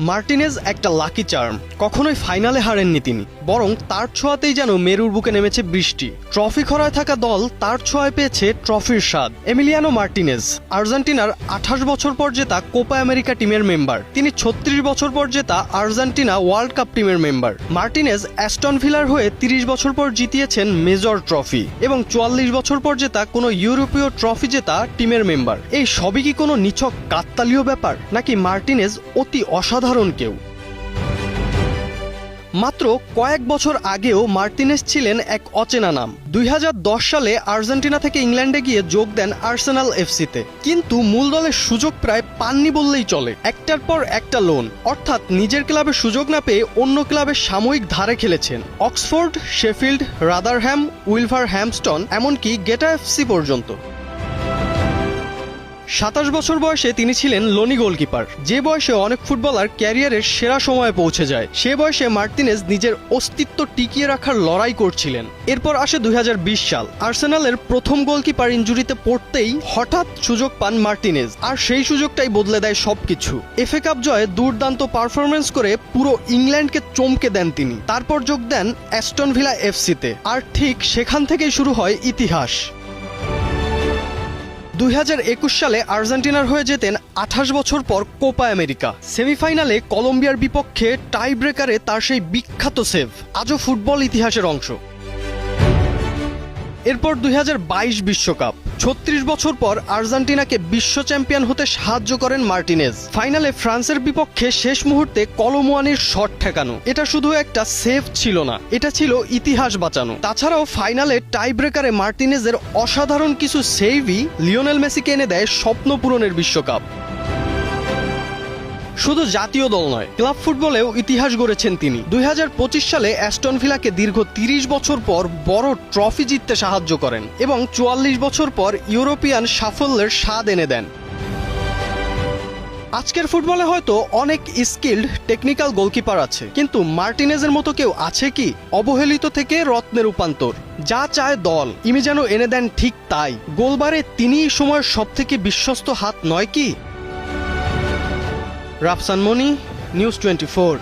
Martinez একটা lucky charm. কখনোই ফাইনালে হারেননি তিনি, বরং তার ছোঁয়াতেই যেন মেরুর বুকে নেমেছে বৃষ্টি। ট্রফি খরায় থাকা দল তার ছোঁয়ায় পেয়েছে ট্রফির স্বাদ। এমিলিয়ানো মার্টিনেজ আর্জেন্টিনার 28 বছর পর জেতা কোপা আমেরিকা টিমের মেম্বার। তিনি 36 বছর পর জেতা আর্জেন্টিনা ওয়ার্ল্ড কাপ টিমের মেম্বার। মার্টিনেজ অ্যাস্টন ভিলার হয়ে 30 বছর পর জিতিয়েছেন মেজর ট্রফি এবং 44 বছর পর জেতা কোনো ইউরোপীয় ট্রফি জেতা টিমের মেম্বার। এই সবই কি কোনো নিছক কাকতালীয় ব্যাপার, নাকি মার্টিনেজ অতি অসাধারণ কেউ? মাত্র কয়েক বছর আগেও মার্টিনেজ ছিলেন এক অচেনা নাম। 2010 সালে আর্জেন্টিনা থেকে ইংল্যান্ডে গিয়ে যোগ দেন আর্সেনাল এফসিতে, কিন্তু মূল দলের সুযোগ প্রায় পাননি বললেই চলে। একটার পর একটা লোন, অর্থাৎ নিজের ক্লাবে সুযোগ না পেয়ে অন্য ক্লাবে সাময়িক ধারে খেলেছেন। অক্সফোর্ড, শেফিল্ড, রাদারহ্যাম, উইলভারহ্যাম্পটন, এমনকি গেটাফসি পর্যন্ত। 27 বছর বয়সে তিনি ছিলেন লোনি গোলকিপার, যে বয়সে অনেক ফুটবলার ক্যারিয়ারের সেরা সময়ে পৌঁছে যায়। সে বয়সে মার্টিনেজ নিজের অস্তিত্ব টিকিয়ে রাখার লড়াই করছিলেন। এরপর আসে 2020 সাল। আর্সেনালের প্রথম গোলকিপার ইনজুরিতে পড়তেই হঠাৎ সুযোগ পান মার্টিনেজ, আর সেই সুযোগটাই বদলে দেয় সবকিছু। এফএ কাপ জয়ে দুর্দান্ত পারফরমেন্স করে পুরো ইংল্যান্ডকে চমকে দেন তিনি। তারপর যোগ দেন অ্যাস্টন ভিলা এফসিতে, আর ঠিক সেখান থেকেই শুরু হয় ইতিহাস। 2021 সালে আর্জেন্টিনার হয়ে যেতেন 28 বছর পর কোপা আমেরিকা। সেমিফাইনালে কলম্বিয়ার বিপক্ষে টাই ব্রেকারে তার সেই বিখ্যাত সেভ আজও ফুটবল ইতিহাসের অংশ। এরপর 2022 বিশ্বকাপ। 36 বছর পর আর্জেন্টিনাকে বিশ্ব চ্যাম্পিয়ন হতে সাহায্য করেন মার্টিনেজ। ফাইনালে ফ্রান্সের বিপক্ষে শেষ মুহূর্তে কলোমুয়ানির শট ঠেকানো, এটা শুধু একটা সেভ ছিল না, এটা ছিল ইতিহাস বাঁচানো। তাছাড়াও ফাইনালে টাই ব্রেকারে মার্টিনেজের অসাধারণ কিছু সেভই লিওনেল মেসিকে এনে দেয় স্বপ্ন পূরণের বিশ্বকাপ। শুধু জাতীয় দল নয়, ক্লাব ফুটবলেও ইতিহাস গড়েছেন তিনি। 2025 সালে অ্যাস্টন ভিলাকে দীর্ঘ 30 বছর পর বড় ট্রফি জিততে সাহায্য করেন এবং 44 বছর পর ইউরোপিয়ান সাফল্যের স্বাদ এনে দেন। আজকের ফুটবলে হয়তো অনেক স্কিল্ড টেকনিক্যাল গোলকিপার আছে, কিন্তু মার্টিনেজের মতো কেউ আছে কি? অবহেলিত থেকে রত্নে রূপান্তর। যা চায় দল, ইনি যেন এনে দেন ঠিক তাই। গোলবারে তিনিই সময়ের সবথেকে বিশ্বস্ত হাত নয় কি? রাফসান মনি, নিউজ 24।